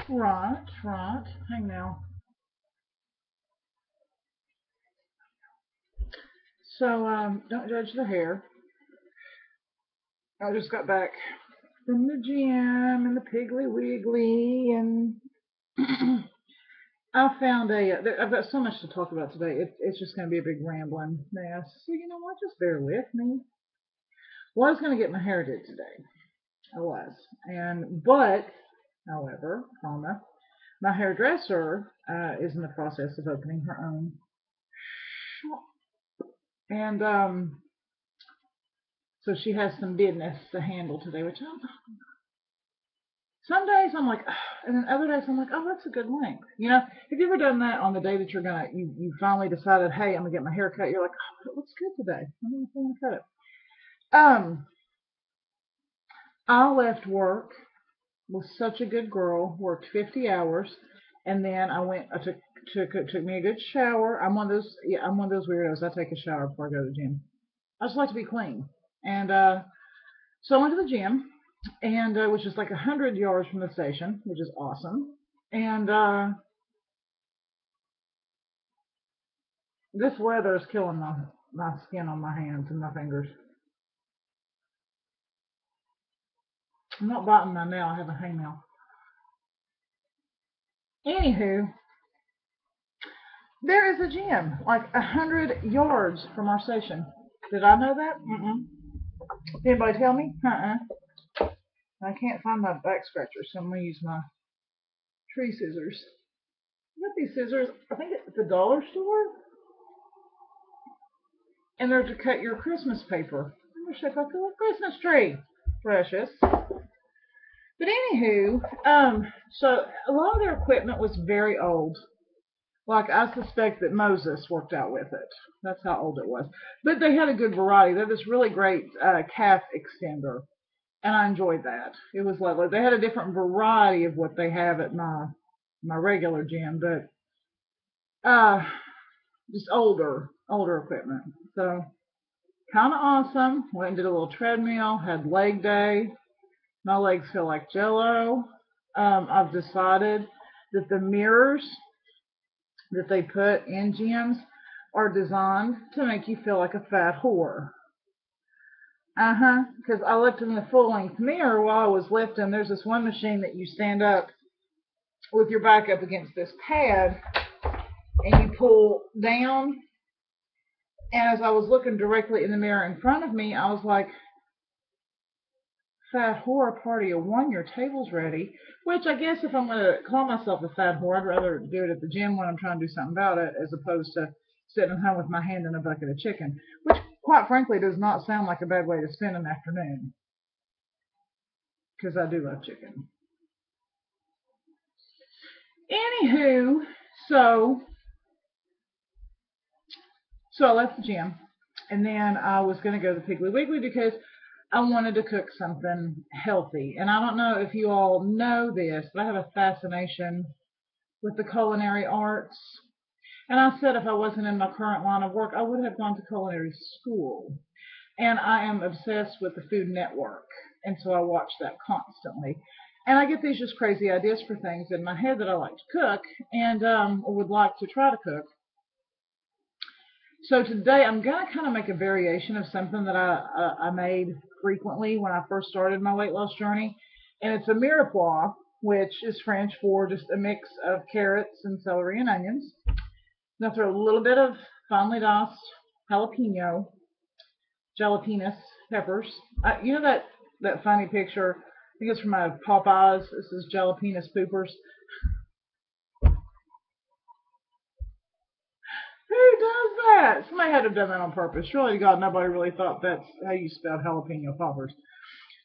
Right, right. Hang now. So, don't judge the hair. I just got back from the gym and the Piggly Wiggly, and I found I've got so much to talk about today. It's just going to be a big rambling mess. So you know what? Just bear with me. Well, I was going to get my hair did today. I was, however, my hairdresser is in the process of opening her own shop, and so she has some business to handle today, which some days I'm like, "Ugh," and then other days I'm like, oh, that's a good length. You know, have you ever done that on the day that you finally decided, hey, I'm gonna get my hair cut? You're like, oh, it looks good today. I'm gonna cut it. I left work, was such a good girl, worked 50 hours, and then I took me a good shower. I'm one of those weirdos. I take a shower before I go to the gym. I just like to be clean, and so I went to the gym, and which is like 100 yards from the station, which is awesome. And this weather is killing my skin on my hands and my fingers. I'm not biting my nail. I have a hangnail. Anywho, there is a gym like 100 yards from our station. Did I know that? Mm-mm. Did anybody tell me? I can't find my back scratcher, so I'm gonna use my tree scissors. I got these scissors. I think it's the dollar store, and they're to cut your Christmas paper. I'm gonna shape like a little Christmas tree. Precious. But anywho, so a lot of their equipment was very old. Like I suspect that Moses worked out with it. That's how old it was. But they had a good variety. They had this really great calf extender, and I enjoyed that. It was lovely. They had a different variety of what they have at my regular gym, but just older equipment. So kind of awesome. Went and did a little treadmill. Had leg day. My legs feel like Jello. I've decided that the mirrors that they put in gyms are designed to make you feel like a fat whore. Because I looked in the full length mirror while I was lifting. There's this one machine that you stand up with your back up against this pad and you pull down. And as I was looking directly in the mirror in front of me, I was like, fat whore party of one, your table's ready. Which I guess if I'm going to call myself a fat whore, I'd rather do it at the gym when I'm trying to do something about it as opposed to sitting at home with my hand in a bucket of chicken. Which, quite frankly, does not sound like a bad way to spend an afternoon because I do love chicken. Anywho, so so I left the gym and then I was going to go to Piggly Wiggly because I wanted to cook something healthy. And I don't know if you all know this, but I have a fascination with the culinary arts. And I said if I wasn't in my current line of work, I would have gone to culinary school. And I am obsessed with the Food Network. And so I watch that constantly. And I get these just crazy ideas for things in my head that I like to cook and would like to try to cook. So today I'm going to kind of make a variation of something that I made frequently when I first started my weight loss journey. And it's a mirepoix, which is French for just a mix of carrots and celery and onions. I'm going to throw a little bit of finely diced jalapeno, jalapenos peppers. You know that funny picture? I think it's from my Popeyes. This is jalapenos poopers. Who does that? Somebody had to have done that on purpose. Surely to God, nobody really thought that's how you spelled jalapeno poppers.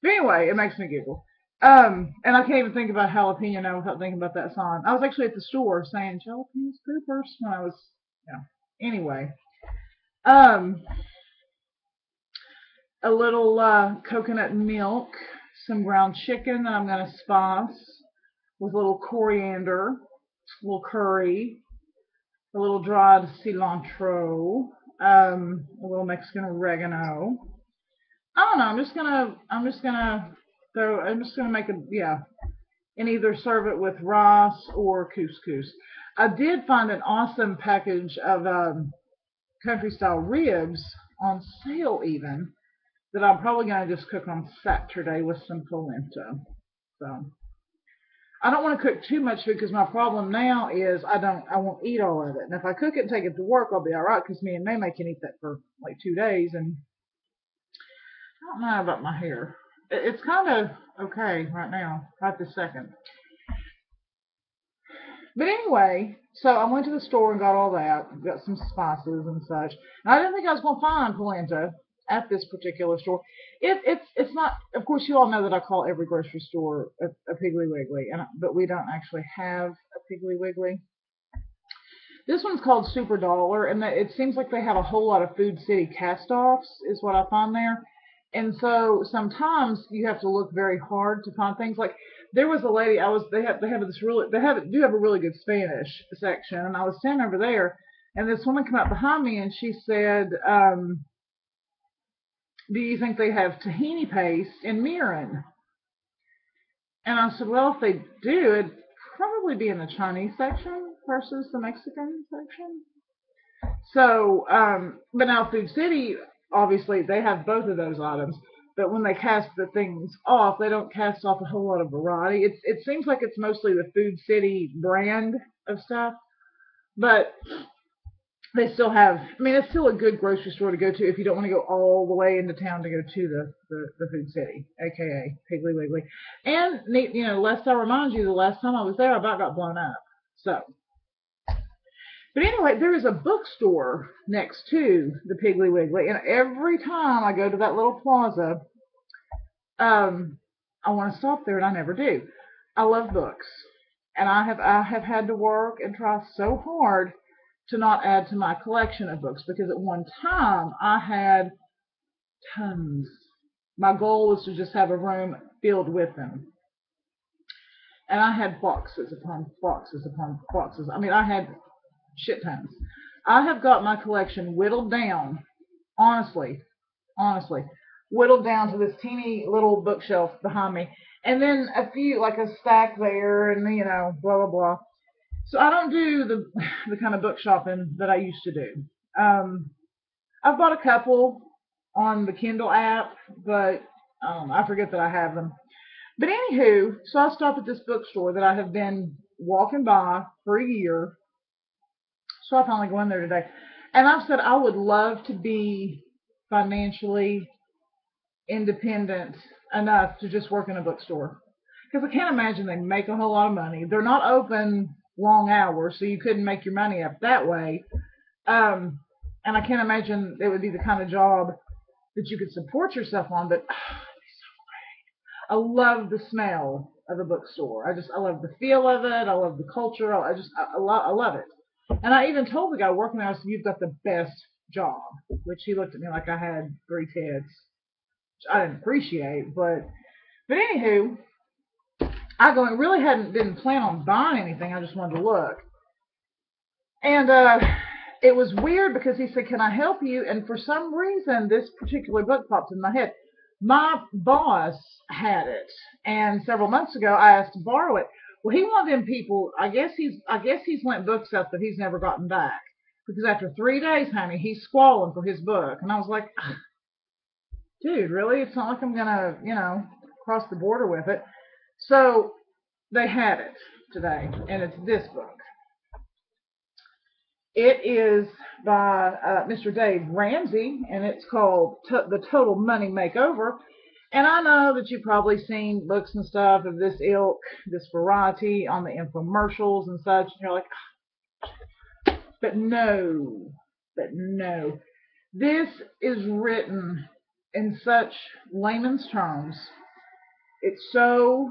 But anyway, it makes me giggle. And I can't even think about jalapeno now without thinking about that song. I was actually at the store saying jalapenos poopers when I was, Anyway, um, a little coconut milk, some ground chicken that I'm gonna spice with a little coriander, a little curry, a little dried cilantro, a little Mexican oregano. I don't know. I'm just gonna make a and either serve it with rice or couscous. I did find an awesome package of country style ribs on sale even that I'm probably going to just cook on Saturday with some polenta. So I don't want to cook too much food because my problem now is I won't eat all of it. And if I cook it and take it to work, I'll be all right because me and May can eat that for like 2 days. And I don't know about my hair. It's kind of okay right now, right this second. But anyway, so I went to the store and got all that, got some spices and such. And I didn't think I was going to find polenta at this particular store. It's not. Of course, you all know that I call every grocery store a Piggly Wiggly, but we don't actually have a Piggly Wiggly. This one's called Super Dollar, and it seems like they have a whole lot of Food City cast-offs, is what I find there. And so sometimes you have to look very hard to find things. Like there was a lady they have do have a really good Spanish section, and I was standing over there, and this woman came up behind me and she said, "Do you think they have tahini paste in mirin?" And I said, "Well, if they do, it'd probably be in the Chinese section versus the Mexican section." So, but now Food City, obviously, they have both of those items. But when they cast the things off, they don't cast off a whole lot of variety. It seems like it's mostly the Food City brand of stuff. But they still have, I mean, it's still a good grocery store to go to if you don't want to go all the way into town to go to the Food City, aka Piggly Wiggly. And, lest I remind you, the last time I was there, I about got blown up. So. But anyway, there is a bookstore next to the Piggly Wiggly, and every time I go to that little plaza, I want to stop there, and I never do. I love books, and I have had to work and try so hard to not add to my collection of books because at one time I had tons. My goal was to just have a room filled with them, and I had boxes upon boxes upon boxes. I mean, I had shit tons. I have got my collection whittled down, honestly, whittled down to this teeny little bookshelf behind me, and then a few, like a stack there, and blah blah blah. So I don't do the kind of book shopping that I used to do. I've bought a couple on the Kindle app, but I forget that I have them. But anywho, so I stopped at this bookstore that I have been walking by for a year. So I finally go in there today. And I've said I would love to be financially independent enough to just work in a bookstore. Because I can't imagine they make a whole lot of money. They're not open long hours, so you couldn't make your money up that way. And I can't imagine it would be the kind of job that you could support yourself on, but it'd be so great. I love the smell of a bookstore. I love the feel of it. I love the culture. I love it. And I even told the guy working there, I said, "You've got the best job," which he looked at me like I had 3 tits, which I didn't appreciate. But anywho, I really didn't plan on buying anything. I just wanted to look. And it was weird because he said, "Can I help you?" And for some reason, this particular book popped in my head. My boss had it, and several months ago, I asked to borrow it. Well, he one of them people. I guess he's lent books up that he's never gotten back because after 3 days, honey, he's squalling for his book, and I was like, "Dude, really? It's not like I'm gonna, cross the border with it." So they had it today, and it's this book. It is by Mr. Dave Ramsey, and it's called The Total Money Makeover. And I know that you've probably seen books and stuff of this ilk, this variety on the infomercials and such, and you're like, but no. This is written in such layman's terms. It's so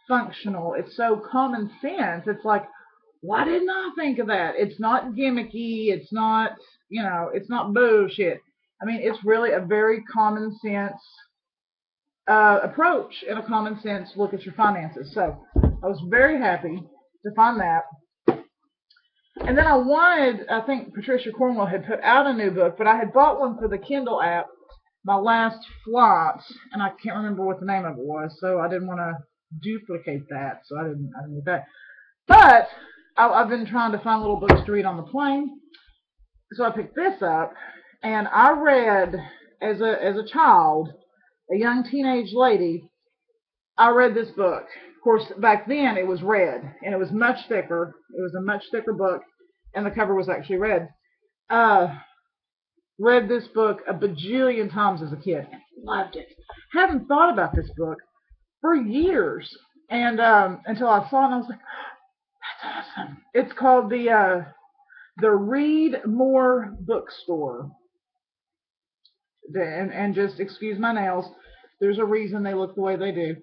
functional. It's so common sense. It's like, why didn't I think of that? It's not gimmicky. It's not, it's not bullshit. I mean, it's really a very common sense approach and a common sense look at your finances. So I was very happy to find that. And then I think Patricia Cornwell had put out a new book, but I had bought one for the Kindle app, My Last Flight, and I can't remember what the name of it was, so I didn't want to duplicate that, so I didn't get that. But I've been trying to find little books to read on the plane, so I picked this up, and I read as a child, a young teenage lady. I read this book. Of course, back then it was red, and it was much thicker. It was a much thicker book, and the cover was actually red. Uh, Read this book a bajillion times as a kid. Loved it. Haven't thought about this book for years, and until I saw it, and I was like, that's awesome. It's called the Read More Bookstore. And just excuse my nails. There's a reason they look the way they do.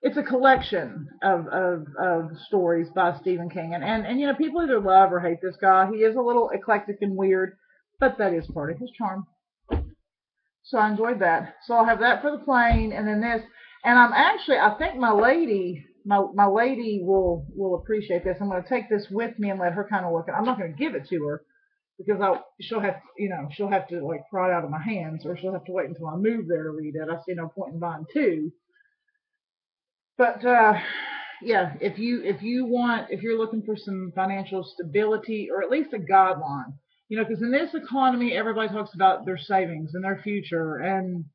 It's a collection of stories by Stephen King. And you know, people either love or hate this guy. He is a little eclectic and weird, but that is part of his charm. So I enjoyed that. So I'll have that for the plane, and then this. And I think my lady will appreciate this. I'm going to take this with me and let her kind of look at it. I'm not going to give it to her because she'll have to like pry it out of my hands, or she'll have to wait until I move there to read it. I see no point in buying two. But yeah, if you're looking for some financial stability, or at least a guideline, you know, because in this economy, everybody talks about their savings and their future and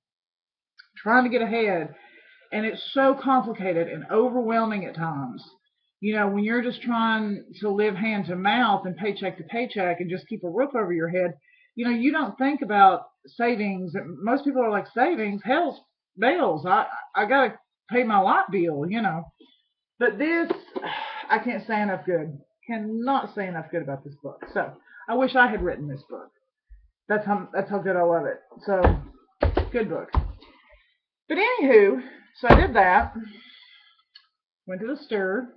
trying to get ahead, and it's so complicated and overwhelming at times. You know, when you're just trying to live hand to mouth and paycheck to paycheck and just keep a roof over your head, you know, you don't think about savings. Most people are like, savings, hell's bells. I gotta pay my light bill, you know. But this, I can't say enough good. Cannot say enough good about this book. So I wish I had written this book. That's how good I love it. So good book. But anywho, so I did that. Went to the store.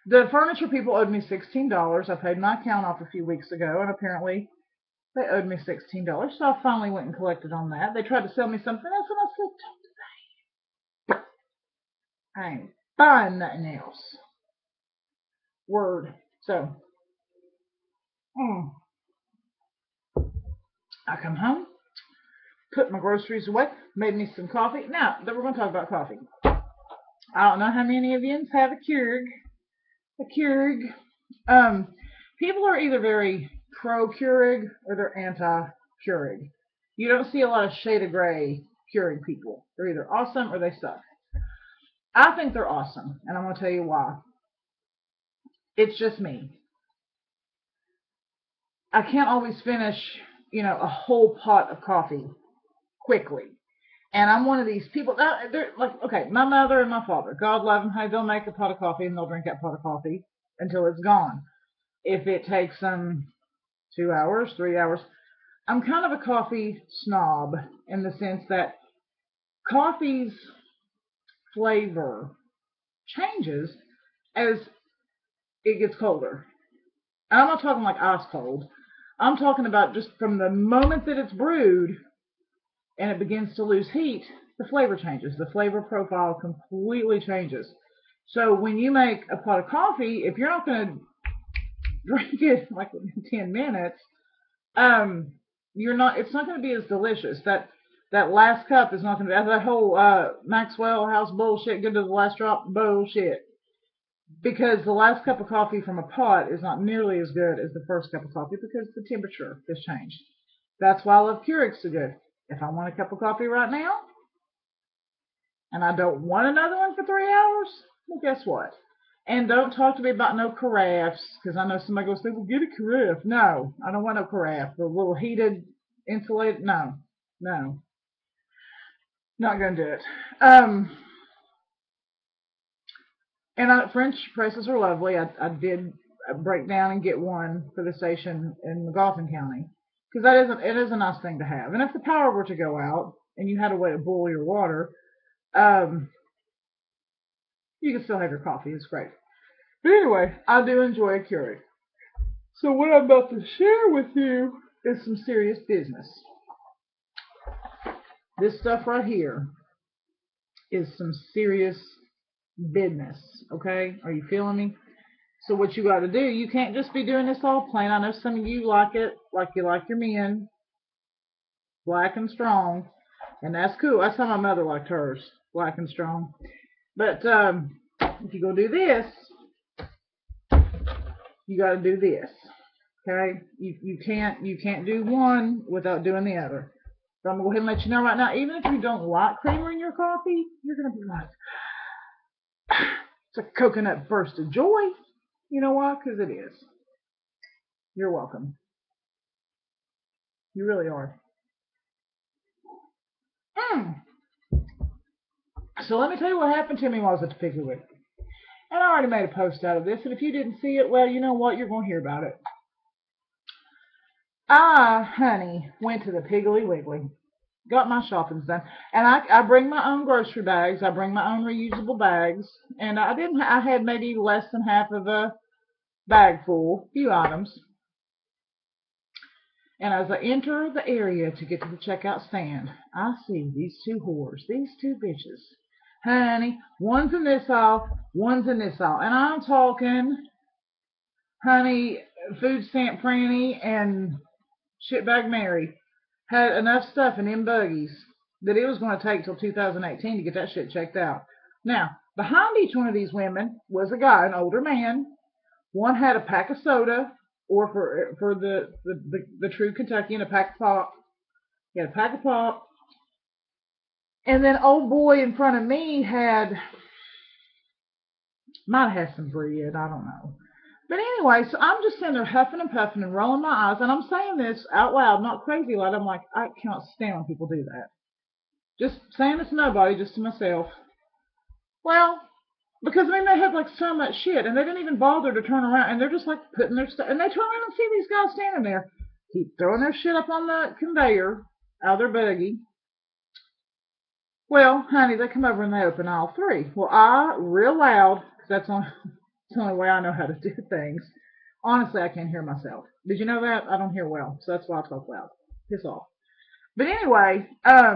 The furniture people owed me $16. I paid my account off a few weeks ago, and apparently they owed me $16. So I finally went and collected on that. They tried to sell me something else, and I said, I ain't buying nothing else. Word. So, I come home, put my groceries away, made me some coffee. Now, we're going to talk about coffee. I don't know how many of you have a Keurig. People are either very pro-Keurig or they're anti-Keurig. You don't see a lot of shade of gray Keurig people. They're either awesome or they suck. I think they're awesome, and I'm going to tell you why. It's just me. I can't always finish, you know, a whole pot of coffee quickly. And I'm one of these people. They're like, okay, my mother and my father, God love them, hey, they'll make a pot of coffee and they'll drink that pot of coffee until it's gone. If it takes them 2 hours, 3 hours, I'm kind of a coffee snob in the sense that coffee's flavor changes as it gets colder. And I'm not talking like ice cold. I'm talking about just from the moment that it's brewed and it begins to lose heat, the flavor changes. The flavor profile completely changes. So when you make a pot of coffee, if you're not going to drink it like in 10 minutes, it's not going to be as delicious. That last cup is not going to be, that whole Maxwell House bullshit, good to the last drop bullshit. Because the last cup of coffee from a pot is not nearly as good as the first cup of coffee because the temperature has changed. That's why I love Keurigs so good. If I want a cup of coffee right now, and I don't want another one for 3 hours, well, guess what? And don't talk to me about no carafes, because I know somebody goes, well, get a carafe. No, I don't want no carafe. The little heated, insulated, no. Not going to do it. And French presses are lovely. I did break down and get one for the station in McGoffin County, because it is a nice thing to have. And if the power were to go out and you had a way to boil your water, you can still have your coffee. It's great. But anyway, I do enjoy a Keurig. So what I'm about to share with you is some serious business. This stuff right here is some serious business, okay? Are you feeling me? So what you got to do, you can't just be doing this all plain. I know some of you like it, like you like your men, black and strong, and that's cool. That's how my mother liked hers. black and strong. But if you go do this, you got to do this. Okay, you can't do one without doing the other. So I'm gonna go ahead and let you know right now. Even if you don't like creamer in your coffee, you're gonna be like, it's a coconut burst of joy. You know why? Because it is. You're welcome. You really are. So let me tell you what happened to me while I was at the Piggly Wiggly. And I already made a post out of this, and if you didn't see it, well, you know what? You're going to hear about it. I, honey, went to the Piggly Wiggly, got my shopping done, and I bring my own grocery bags. I bring my own reusable bags, and I had maybe less than half of a bag full, few items. And as I enter the area to get to the checkout stand, I see these two whores, these two bitches. Honey, one's in this aisle, one's in this aisle. And I'm talking, honey, food stamp Franny and shitbag Mary had enough stuff in them buggies that it was going to take till 2018 to get that shit checked out. Now, behind each one of these women was a guy, an older man. One had a pack of soda, or for the true Kentuckian, a pack of pop. He had a pack of pop. And then old boy in front of me might have some bread, I don't know. But anyway, so I'm just sitting there huffing and puffing and rolling my eyes, and I'm saying this out loud, not crazy loud. I'm like, I can't stand when people do that. Just saying this to nobody, just to myself. Well, because I mean they had like so much shit, and they didn't even bother to turn around, and they're just like putting their stuff, and they turn around and see these guys standing there, keep throwing their shit up on the conveyor out of their buggy. Well, honey, they come over and they open aisle 3. Well, I, real loud, because that's the only way I know how to do things. Honestly, I can't hear myself. Did you know that? I don't hear well, so that's why I talk loud. Piss off. But anyway, I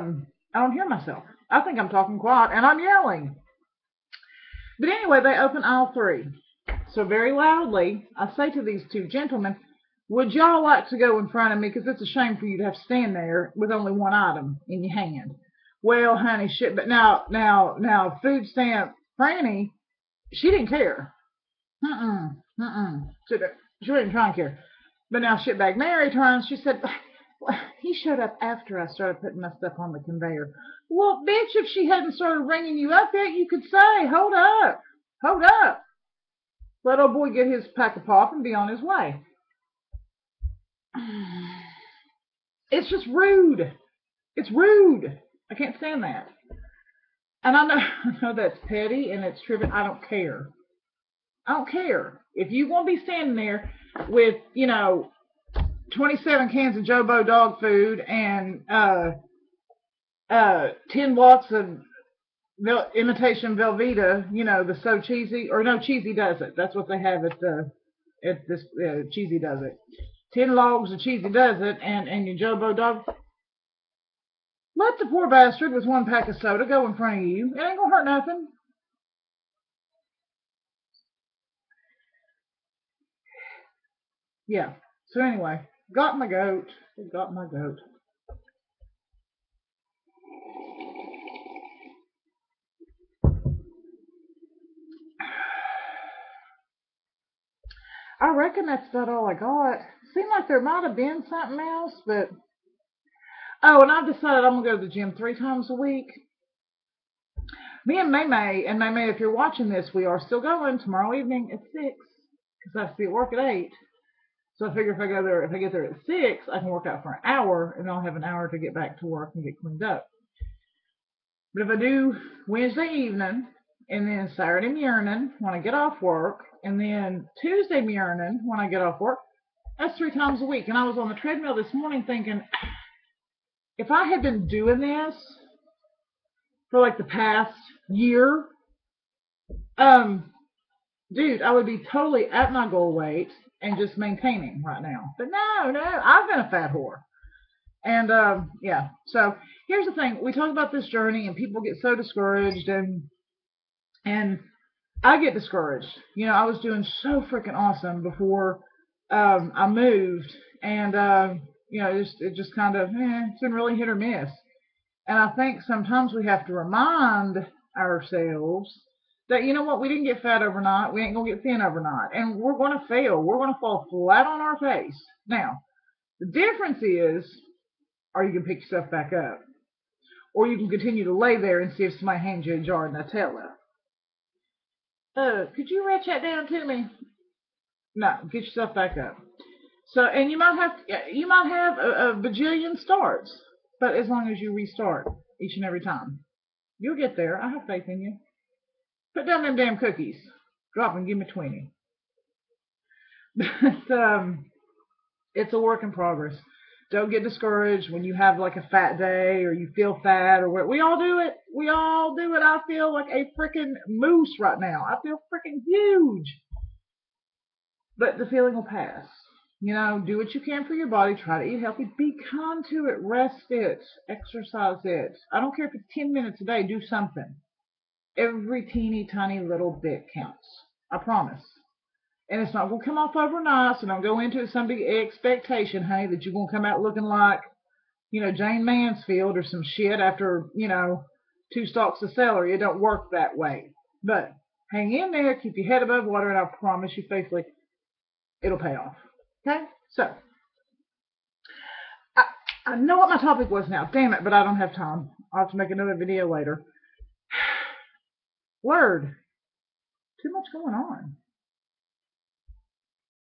don't hear myself. I think I'm talking quiet, and I'm yelling. But anyway, they open aisle 3. So very loudly, I say to these two gentlemen, would y'all like to go in front of me? Because it's a shame for you to have to stand there with only one item in your hand. Well, honey, shit. But now, food stamp Franny, she didn't care. She didn't try and care. But now shitbag Mary turns, she said, well, he showed up after I started putting my stuff on the conveyor. Well, bitch, if she hadn't started ringing you up yet, you could say, hold up. Let old boy get his pack of pop and be on his way. It's just rude. It's rude. I can't stand that. And I know that's petty and it's trivial. I don't care. If you want to be standing there with, 27 cans of Jobo dog food and 10 blocks of imitation Velveeta, the So Cheesy, or no, Cheesy Does It. That's what they have at this Cheesy Does It. 10 logs of Cheesy Does It and your Jobo dog. Let the poor bastard with one pack of soda go in front of you. It ain't gonna hurt nothing. Yeah. So anyway, got my goat. I reckon that's about all I got. Seemed like there might have been something else, but... Oh, and I've decided I'm going to go to the gym 3 times a week. Me and May, if you're watching this, we are still going tomorrow evening at 6. Because I have to be at work at 8. So I figure if I get there at 6, I can work out for an hour, and I'll have an hour to get back to work and get cleaned up. But if I do Wednesday evening, and then Saturday morning when I get off work, and then Tuesday morning when I get off work, that's 3 times a week. And I was on the treadmill this morning thinking, if I had been doing this for like the past year, dude, I would be totally at my goal weight and just maintaining right now. But no, I've been a fat whore. And yeah, so here's the thing. We talk about this journey and people get so discouraged, and I get discouraged. I was doing so freaking awesome before I moved, and it just kind of, it's been really hit or miss. And I think sometimes we have to remind ourselves that, you know what, we didn't get fat overnight. We ain't going to get thin overnight. And we're going to fail. We're going to fall flat on our face. Now, the difference is, are you going to pick yourself back up? Or you can continue to lay there and see if somebody hands you a jar of Nutella. Could you reach that down to me? No, get yourself back up. So, and you might have a bajillion starts, but as long as you restart each and every time, you'll get there. I have faith in you. Put down them damn cookies. Drop them. Give me 20. It's a work in progress. Don't get discouraged when you have like a fat day or you feel fat or what. We all do it. We all do it. I feel like a freaking moose right now. I feel freaking huge. But the feeling will pass. You know, do what you can for your body. Try to eat healthy. Be kind to it. Rest it. Exercise it. I don't care if it's 10 minutes a day. Do something. Every teeny tiny little bit counts. I promise. And it's not going to come off overnight, so don't go into it some big expectation, honey, that you're going to come out looking like, you know, Jane Mansfield or some shit after, you know, 2 stalks of celery. It don't work that way. But hang in there, keep your head above water, and I promise you faithfully, it'll pay off. Okay? So, I know what my topic was now. Damn it, but I don't have time. I'll have to make another video later. Lerd. Too much going on.